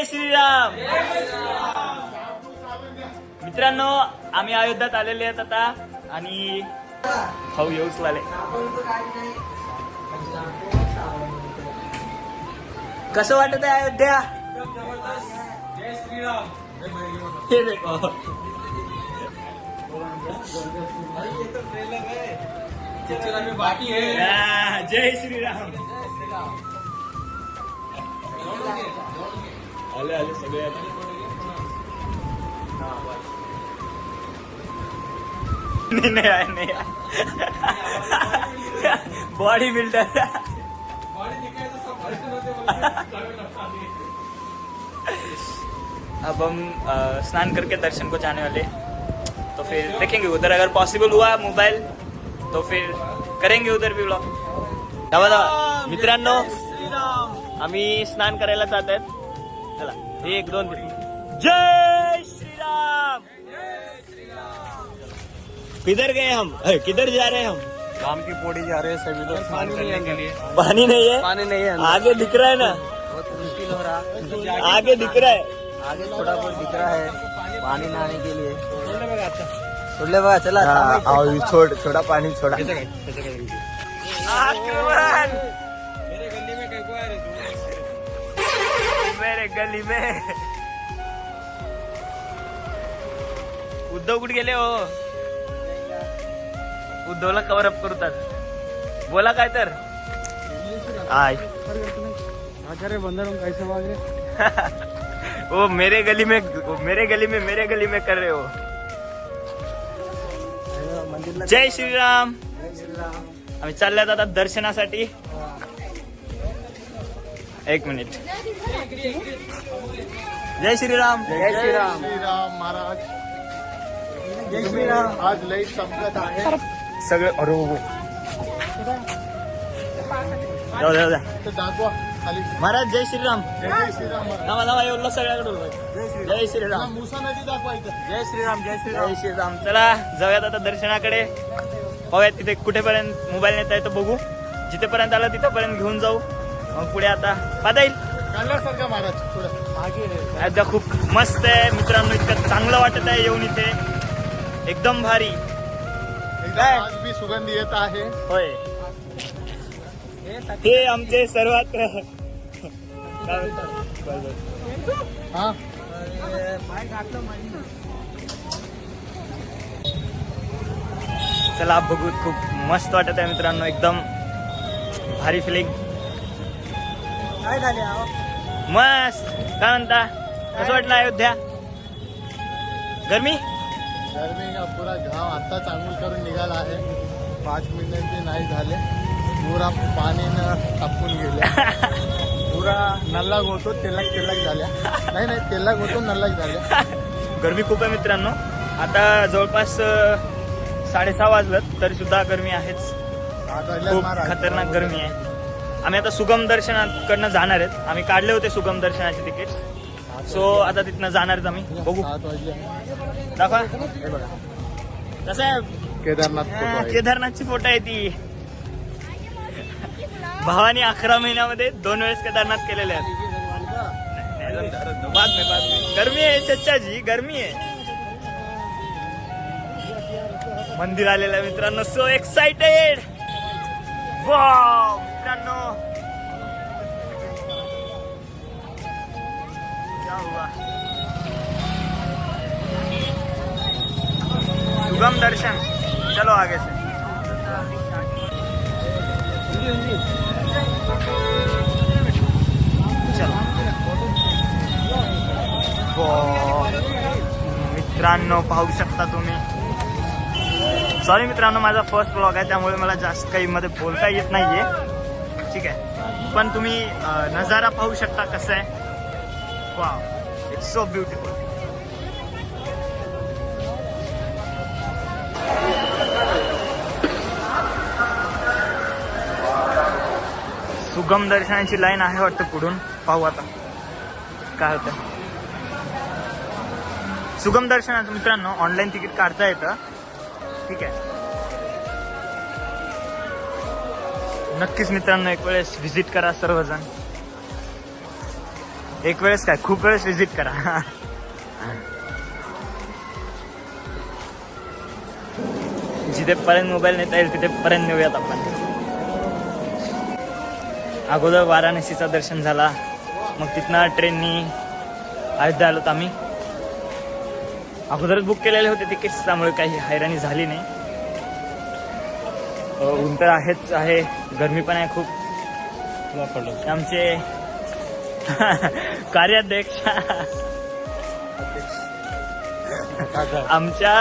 श्रीराम. मित्रांनो आम्ही अयोध्यात आलेले आहेत आता आणि भाऊ येऊच लागले. कसं वाटत आहे अयोध्या? जय श्रीराम. हे देखो बाकी है. जय श्रीराम. आले आले सगळे नहीं आए नहीं आए. Body builder. अब हम स्नान करके दर्शन को जाने वाले, तो फिर देखेंगे उधर अगर पॉसिबल हुआ मोबाइल तो फिर करेंगे उधर भी व्लॉग. दादा मित्रांनो आम्ही स्नान करायला जात आहेत. चला 1 2 3. जय श्रीराम. किधर गए हम? किधर जा रहे हैं हम? राम की पौड़ी जा रहे हैं सभी लोग स्नान करने के लिए. पानी नहीं है. पानी नहीं है. आगे दिख रहा है ना. बहुत मुश्किल हो रहा है. आगे दिख रहा है. आगे थोड़ा बहुत दिख रहा है पानी नहाने के लिए. छोड़ले बघा चला. छोड़ छोड़ा पानी छोड़ा. आक्रमण मेरे गली में कहीं को आ रहे मेरे गली में. उद्धव कुठे गेले हो? उद्धवला कव्हर अप करतात. बोला काय तर. आय करे बंदर कैसे भाग रहे. वो मेरे गली में कर रहे हो. जय श्रीराम. आम्ही चालल्यात आता दर्शनासाठी. 1 मिनिट. जय श्रीराम. जय श्रीराम. श्रीराम महाराज. जय श्रीराम. आज लई संपत आहे सगळे. अरे जाऊ द्या. तर दाखवा खाली. महाराज जय श्रीराम. जय श्रीराम महाराज. नावा एवढं सगळ्याकडे जय श्रीराम. मुसा नदी दाखवा इथं. जय श्रीराम. जय श्रीराम. जय श्रीराम. चला जाऊयात आता दर्शनाकडे. पाहूयात तिथे कुठेपर्यंत मोबाईल नेता येतो बघू. जिथेपर्यंत आला तिथेपर्यंत घेऊन जाऊ. मग पुढे आता पाहता येईल. काढल्यासारखं महाराज थोडं मागे. अयोध्या खूप मस्त आहे मित्रांनो. इतकं चांगलं वाटत आहे येऊन इथे. एकदम भारी. काय? आज बी सुगंध येत आहे. होय हे आमचे सर्वात काय म्हणतात? हा चला बघू. खूप मस्त वाटत आहे मित्रांनो. एकदम भारी फिलिंग. काय झाले मस्त. काय म्हणता? कसं वाटलं अयोध्या? गरमी गरमी का पुरा गाव आता चांगलं करून निघाला आहे. 5 मिनिटांचे नाही झाले. पुरा पाणीनं तापून गेले. पुरा नल्लाग होतो तेलाक झाल्या. नाही तेलाक होतो नल्लाग झाल्या. गरमी खूप आहे मित्रांनो. आता जवळपास 6:30 वाजलं तरी सुद्धा गरमी आहेच. खूप खतरनाक गरमी आहे. आम्ही आता सुगम दर्शनाकडनं जाणार आहेत. आम्ही काढले होते सुगम दर्शनाचे तिकीट. सो आता तिथनं जाणार आहेत आम्ही. बघू. 7 वाजले. दाखवा हे बघा कसं आहे. केदारनाथ फोटो आहे. केदारनाथची फोटो आहे ती. भावानी 11 महिन्यामध्ये 2 वेळेस केदारनाथ केलेले आहेत. बाद में गरमी आहे चच्चाजी. गरमी आहे. मंदिर आलेलं आहे मित्रांनो. So excited. वाव मित्रांनो. क्या हुआ? सुगम दर्शन. चलो आगे से. चलो मित्रांनो पाहू शकता तुम्ही. सॉरी मित्रांनो माझा फर्स्ट ब्लॉग आहे त्यामुळे मला जास्त काही मध्ये बोलता येत नाहीये. ठीक आहे पण तुम्ही नजारा पाहू शकता कसं आहे. Wow it's so beautiful. सुगम दर्शनाची लाईन आहे वाटतं पुढून. पाहू आता काय होतं. सुगम दर्शनाचं मित्रांनो ऑनलाईन तिकीट काढता येतं. ठीक आहे नक्कीच मित्रांनो एक वेळेस व्हिजिट करा सर्वजण. एक वेळेस काय खूप वेळेस विजिट करा. जिथेपर्यंत मोबाईल नेता येईल तिथेपर्यंत नेऊयात आपण. अगोदर वाराणसीचं दर्शन झाला, मग तिथनं ट्रेननी अयोध्या आलोत आम्ही. अगोदरच बुक केलेले होते तिकीट्स, त्यामुळे काही हैराणी झाली नाही. ऊन तर आहेच आहे, गरमी पण आहे खूप. आमचे कार्याध्यक्ष आमच्या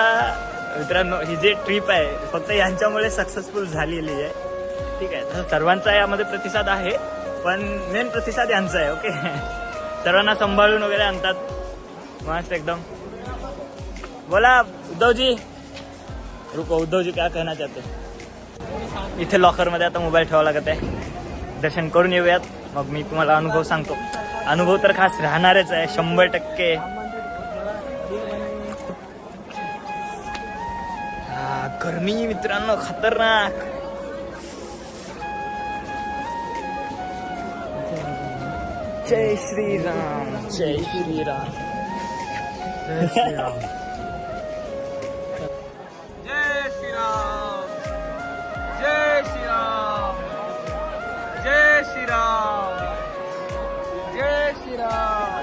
मित्रांनो, ही जी ट्रिप आहे फक्त यांच्यामुळे सक्सेसफुल झालेली आहे. ठीक आहे, तसं सर्वांचा यामध्ये प्रतिसाद आहे, पण मेन प्रतिसाद यांचा आहे. ओके, सर्वांना सांभाळून वगैरे आणतात मस्त एकदम. बोला उद्धवजी. रुको, उद्धवजी क्या कहना चाहते. इथे लॉकरमध्ये आता मोबाईल ठेवावा लागत आहे. दर्शन करून येऊयात, मग मी तुम्हाला अनुभव सांगतो. अनुभव तर खास राहणारच आहे 100%. गरमी मित्रांनो खतरनाक. जय श्रीराम, जय श्रीराम, जय श्रीराम. जय श्रीराम, जय श्रीराम, जय श्रीराम, जय श्रीराम,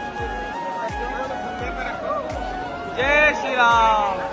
जय श्रीराम.